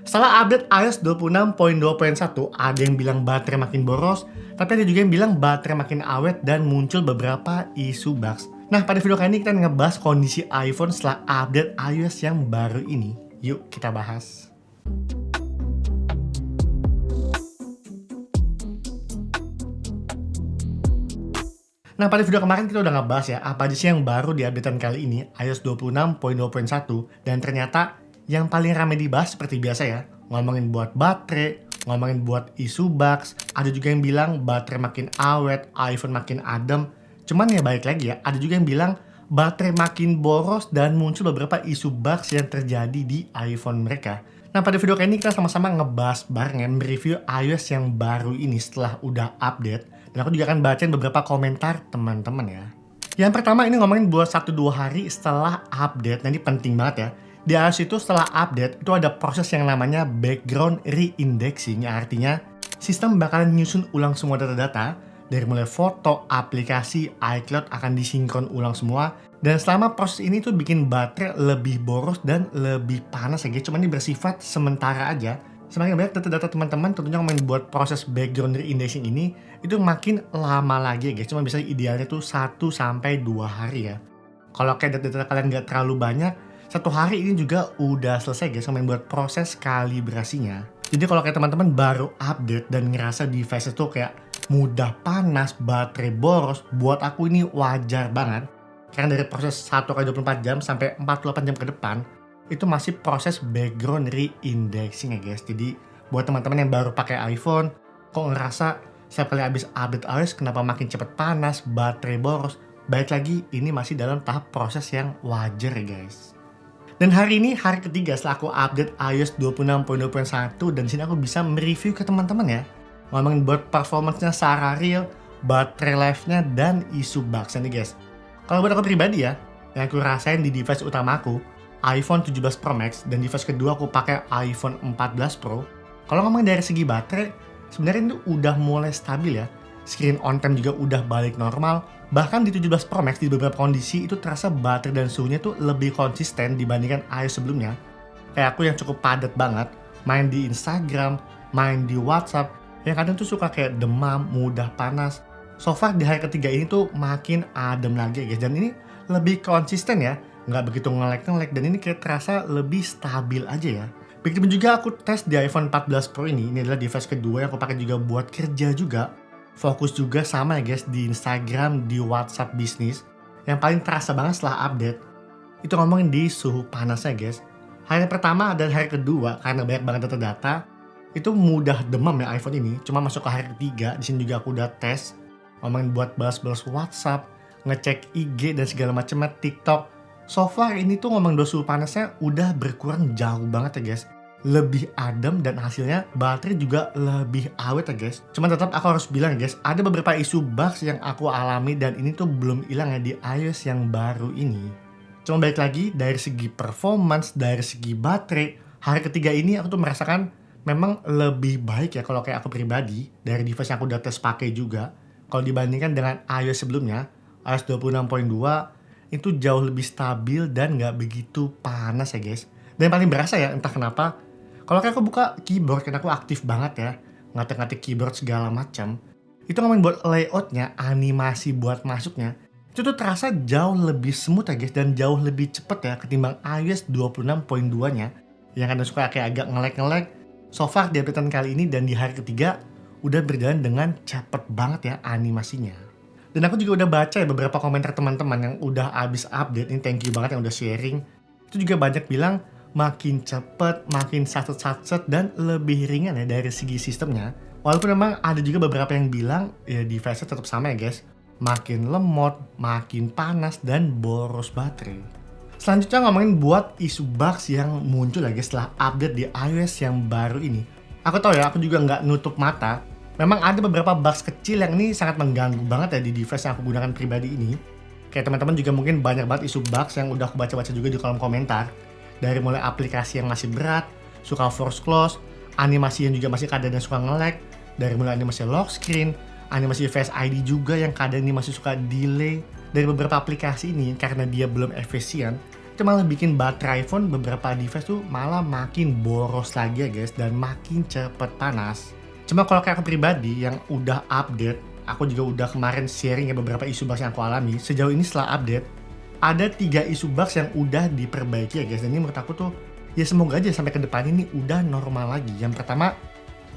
Setelah update iOS 26.2.1, ada yang bilang baterai makin boros, tapi ada juga yang bilang baterai makin awet dan muncul beberapa isu bugs. Nah, pada video kali ini kita ngebahas kondisi iPhone setelah update iOS yang baru ini. Yuk kita bahas. Nah, pada video kemarin kita udah ngebahas ya, apa aja sih yang baru di updatean kali ini, iOS 26.2.1, dan ternyata yang paling ramai dibahas seperti biasa ya, ngomongin buat baterai, ngomongin buat isu bugs, ada juga yang bilang baterai makin awet, iPhone makin adem. Cuman ya balik lagi ya, ada juga yang bilang baterai makin boros dan muncul beberapa isu bugs yang terjadi di iPhone mereka. Nah, pada video kali ini kita sama-sama ngebahas bareng ya, mereview iOS yang baru ini setelah udah update. Dan aku juga akan bacain beberapa komentar teman-teman ya. Yang pertama ini ngomongin buat 1-2 hari setelah update. Nah, ini penting banget ya. Di iOS itu setelah update itu ada proses yang namanya background reindexing. Artinya sistem bakalan nyusun ulang semua data-data. Dari mulai foto, aplikasi, iCloud akan disinkron ulang semua. Dan selama proses ini tuh bikin baterai lebih boros dan lebih panas ya guys. Cuman ini bersifat sementara aja. Semakin banyak data-data teman-teman tentunya membuat proses background reindexing ini itu makin lama lagi ya guys. Cuma bisa idealnya tuh 1-2 hari ya. Kalau kayak data-data kalian nggak terlalu banyak, 1 hari ini juga udah selesai guys membuat proses kalibrasinya. Jadi kalau kayak teman-teman baru update dan ngerasa device itu kayak mudah panas, baterai boros, buat aku ini wajar banget. Karena dari proses 1x24 jam sampai 48 jam ke depan, itu masih proses background reindexing ya guys. Jadi buat teman-teman yang baru pakai iPhone, kok ngerasa setiap kali habis update iOS kenapa makin cepet panas, baterai boros, baik lagi ini masih dalam tahap proses yang wajar ya guys. Dan hari ini hari ketiga setelah aku update iOS 26.2.1 dan sini aku bisa mereview ke teman-teman ya. Ngomongin buat performance-nya secara real, baterai life-nya dan isu bugs nih guys. Kalau buat aku pribadi ya, yang aku rasain di device utama aku, iPhone 17 Pro Max, dan device kedua aku pakai iPhone 14 Pro. Kalau ngomongin dari segi baterai, sebenarnya itu udah mulai stabil ya. Screen on time juga udah balik normal. Bahkan di 17 Pro Max di beberapa kondisi itu terasa baterai dan suhunya tuh lebih konsisten dibandingkan iOS sebelumnya. Kayak aku yang cukup padat banget, main di Instagram, main di WhatsApp, yang kadang tuh suka kayak demam, mudah panas. So far di hari ketiga ini tuh makin adem lagi guys, dan ini lebih konsisten ya. Nggak begitu nge-lag dan ini kayak terasa lebih stabil aja ya. Begitu juga aku tes di iPhone 14 Pro ini adalah device kedua yang aku pakai juga buat kerja juga. Fokus juga sama ya guys di Instagram, di WhatsApp bisnis. Yang paling terasa banget setelah update, itu ngomongin di suhu panasnya guys. Hari pertama dan hari kedua karena banyak banget data-data, itu mudah demam ya iPhone ini. Cuma masuk ke hari ketiga, di sini juga aku udah tes. Ngomongin buat balas-balas WhatsApp, ngecek IG dan segala macamnya, TikTok. So far ini tuh ngomong suhu panasnya udah berkurang jauh banget ya guys. Lebih adem dan hasilnya baterai juga lebih awet ya guys. Cuman tetap aku harus bilang ya guys, ada beberapa isu bugs yang aku alami dan ini tuh belum hilang ya di iOS yang baru ini. Cuma balik lagi dari segi performance, dari segi baterai, hari ketiga ini aku tuh merasakan memang lebih baik ya kalau kayak aku pribadi dari device yang aku udah tes pakai juga. Kalau dibandingkan dengan iOS sebelumnya, iOS 26.2 itu jauh lebih stabil dan nggak begitu panas ya guys. Dan yang paling berasa ya entah kenapa, kalau kayak aku buka keyboard karena aku aktif banget ya, ngatik-ngatik keyboard segala macam, itu ngomongin buat layoutnya, animasi buat masuknya, itu tuh terasa jauh lebih smooth ya guys dan jauh lebih cepet ya ketimbang iOS 26.2-nya yang kadang suka kayak agak nge-lag. So far di updatean kali ini dan di hari ketiga udah berjalan dengan cepet banget ya animasinya. Dan aku juga udah baca ya beberapa komentar teman-teman yang udah abis update, ini thank you banget yang udah sharing. Itu juga banyak bilang makin cepet, makin satset-satset dan lebih ringan ya dari segi sistemnya. Walaupun memang ada juga beberapa yang bilang ya device-nya tetap sama ya guys. Makin lemot, makin panas dan boros baterai. Selanjutnya ngomongin buat isu bugs yang muncul lagi setelah update di iOS yang baru ini. Aku tahu ya, aku juga nggak nutup mata. Memang ada beberapa bugs kecil yang ini sangat mengganggu banget ya di device yang aku gunakan pribadi ini. Kayak teman-teman juga mungkin banyak banget isu bugs yang udah aku baca-baca juga di kolom komentar. Dari mulai aplikasi yang masih berat, suka force close, animasi yang juga masih kadang suka nge-lag, dari mulai animasi lock screen, animasi Face ID juga yang kadang ini masih suka delay. Dari beberapa aplikasi ini karena dia belum efisien, itu malah bikin baterai iPhone beberapa device tuh malah makin boros lagi ya guys, dan makin cepet panas. Cuma kalau kayak aku pribadi yang udah update, aku juga udah kemarin sharing ya beberapa isu bugs yang aku alami. Sejauh ini setelah update, ada 3 isu bugs yang udah diperbaiki ya guys, dan ini menurut aku tuh ya semoga aja sampai ke depan ini udah normal lagi. Yang pertama,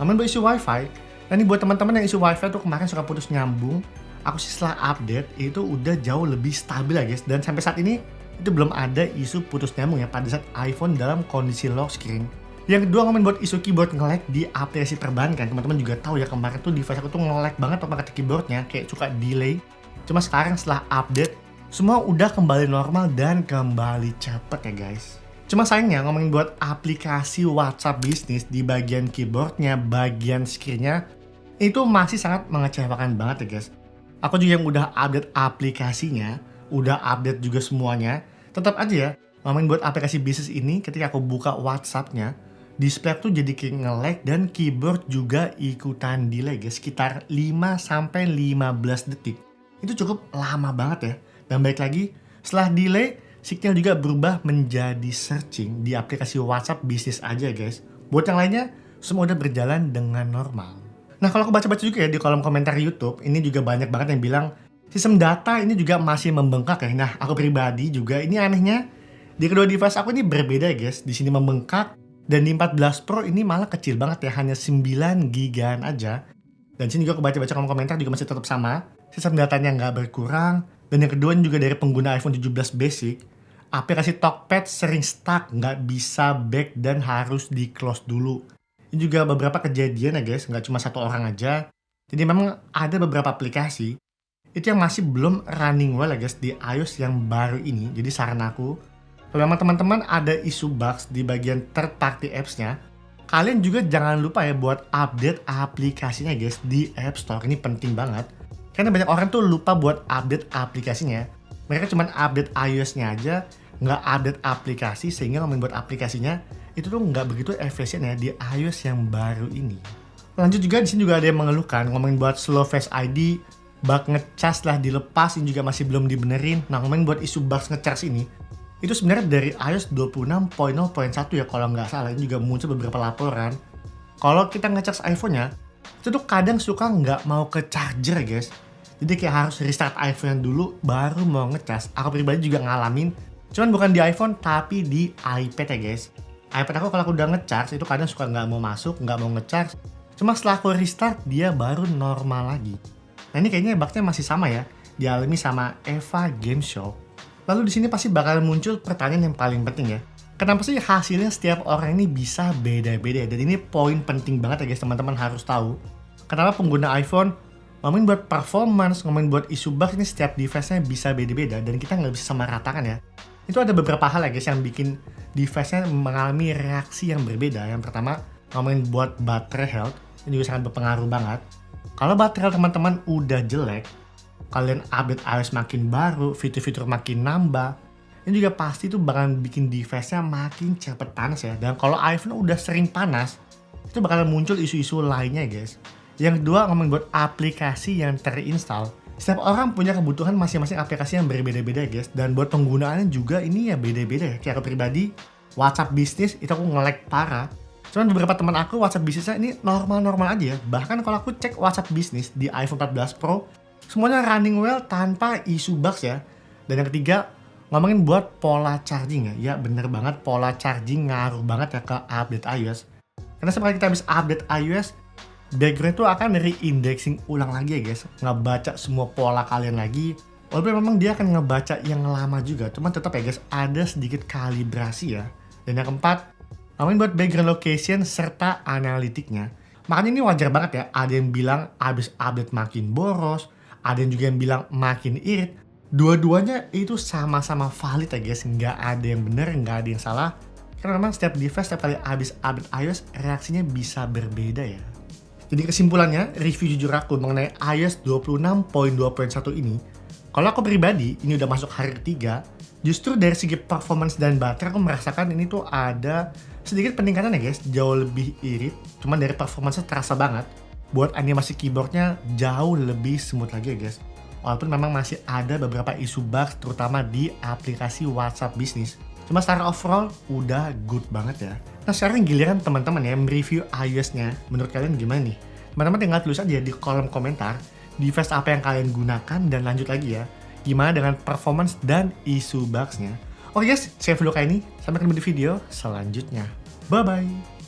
ngomongin buat isu wifi. Nah ini buat teman-teman yang isu wifi tuh kemarin suka putus nyambung, aku sih setelah update itu udah jauh lebih stabil ya guys, dan sampai saat ini itu belum ada isu putus nyambung ya pada saat iPhone dalam kondisi lock screen. Yang kedua, ngomongin buat isu keyboard nge-lag di aplikasi perbankan. Teman-teman juga tahu ya kemarin tuh device aku tuh nge-lag banget pas pakai keyboardnya, kayak suka delay. Cuma sekarang setelah update, semua udah kembali normal dan kembali cepet ya guys. Cuma sayangnya ngomongin buat aplikasi WhatsApp Business di bagian keyboardnya, bagian screen-nya, itu masih sangat mengecewakan banget ya guys. Aku juga yang udah update aplikasinya, udah update juga semuanya, tetap aja ya, ngomongin buat aplikasi bisnis ini ketika aku buka WhatsApp-nya, display tuh jadi kayak nge-lag dan keyboard juga ikutan delay guys, sekitar 5-15 detik. Itu cukup lama banget ya. Dan baik lagi, setelah delay, signal juga berubah menjadi searching di aplikasi WhatsApp bisnis aja guys. Buat yang lainnya, semua udah berjalan dengan normal. Nah kalau aku baca-baca juga ya di kolom komentar YouTube, ini juga banyak banget yang bilang sistem data ini juga masih membengkak ya. Nah, aku pribadi juga ini anehnya di kedua device aku ini berbeda ya guys. Di sini membengkak dan di 14 Pro ini malah kecil banget ya, hanya 9 gigaan aja. Dan sini juga aku baca-baca kolom komentar juga masih tetap sama. Sistem datanya nggak berkurang. Dan yang kedua juga dari pengguna iPhone 17 Basic, aplikasi Talkpad sering stuck, nggak bisa back dan harus di close dulu. Ini juga beberapa kejadian ya guys, nggak cuma satu orang aja. Jadi memang ada beberapa aplikasi itu yang masih belum running well ya guys di iOS yang baru ini. Jadi saran aku, kalau memang teman-teman ada isu bugs di bagian third party apps-nya, kalian juga jangan lupa ya buat update aplikasinya guys di App Store. Ini penting banget. Karena banyak orang tuh lupa buat update aplikasinya. Mereka cuma update iOS-nya aja, nggak update aplikasi, sehingga membuat aplikasinya itu tuh nggak begitu efisien ya di iOS yang baru ini. Lanjut juga di sini juga ada yang mengeluhkan ngomongin buat slow Face ID, bug ngecas lah dilepas, ini juga masih belum dibenerin. Nah ngomongin buat isu bug ngecas ini, itu sebenarnya dari iOS 26.0.1 ya kalau nggak salah. Ini juga muncul beberapa laporan. Kalau kita ngecas iPhone-nya, itu tuh kadang suka nggak mau ke charger guys. Jadi kayak harus restart iPhone dulu baru mau ngecas. Aku pribadi juga ngalamin, cuman bukan di iPhone tapi di iPad ya guys. iPad aku kalau aku udah ngecharge itu kadang suka nggak mau masuk, nggak mau ngecharge. Cuma setelah aku restart dia baru normal lagi. Nah ini kayaknya bugnya masih sama ya, dialami sama Eva Game Shop. Lalu di sini pasti bakal muncul pertanyaan yang paling penting ya. Kenapa sih hasilnya setiap orang ini bisa beda-beda? Dan ini poin penting banget ya guys, teman-teman harus tahu. Kenapa pengguna iPhone ngomongin buat performance, ngomongin buat isu bug ini setiap device-nya bisa beda-beda dan kita nggak bisa samaratakan ya. Itu ada beberapa hal ya guys yang bikin device-nya mengalami reaksi yang berbeda. Yang pertama, ngomongin buat baterai health, ini juga sangat berpengaruh banget. Kalau baterai teman-teman udah jelek, kalian update iOS makin baru, fitur-fitur makin nambah, ini juga pasti tuh bakal bikin device-nya makin cepet panas ya. Dan kalau iPhone udah sering panas, itu bakal muncul isu-isu lainnya guys. Yang kedua, ngomongin buat aplikasi yang terinstall. Setiap orang punya kebutuhan masing-masing aplikasi yang berbeda-beda guys. Dan buat penggunaannya juga ini ya beda-beda ya. Kayak aku pribadi, WhatsApp Business itu aku nge-lag parah. Cuman beberapa teman aku WhatsApp bisnisnya ini normal-normal aja ya. Bahkan kalau aku cek WhatsApp bisnis di iPhone 14 Pro, semuanya running well tanpa isu bugs ya. Dan yang ketiga, ngomongin buat pola charging ya. Ya bener banget, pola charging ngaruh banget ya ke update iOS. Karena setelah kita habis update iOS, background itu akan re-indexing ulang lagi ya guys. Ngebaca semua pola kalian lagi. Walaupun memang dia akan ngebaca yang lama juga. Cuman tetap ya guys, ada sedikit kalibrasi ya. Dan yang keempat, ngomongin buat background location serta analitiknya. Makanya ini wajar banget ya, ada yang bilang abis update makin boros, ada yang juga yang bilang makin irit. Dua-duanya itu sama-sama valid ya guys, nggak ada yang benar, nggak ada yang salah. Karena memang setiap device setiap kali abis update iOS, reaksinya bisa berbeda ya. Jadi kesimpulannya, review jujur aku mengenai iOS 26.2.1 ini, kalau aku pribadi, ini udah masuk hari ketiga, justru dari segi performance dan baterai aku merasakan ini tuh ada sedikit peningkatan ya guys, jauh lebih irit, cuman dari performance-nya terasa banget. Buat animasi keyboardnya jauh lebih smooth lagi ya guys. Walaupun memang masih ada beberapa isu bugs terutama di aplikasi WhatsApp Business. Cuma secara overall udah good banget ya. Nah sekarang giliran teman-teman ya mereview iOS-nya. Menurut kalian gimana nih? Teman-teman tinggal tulis aja di kolom komentar device apa yang kalian gunakan, dan lanjut lagi ya, gimana dengan performance dan isu bugs-nya. Oke guys, saya video kali ini. Sampai ketemu di video selanjutnya. Bye-bye.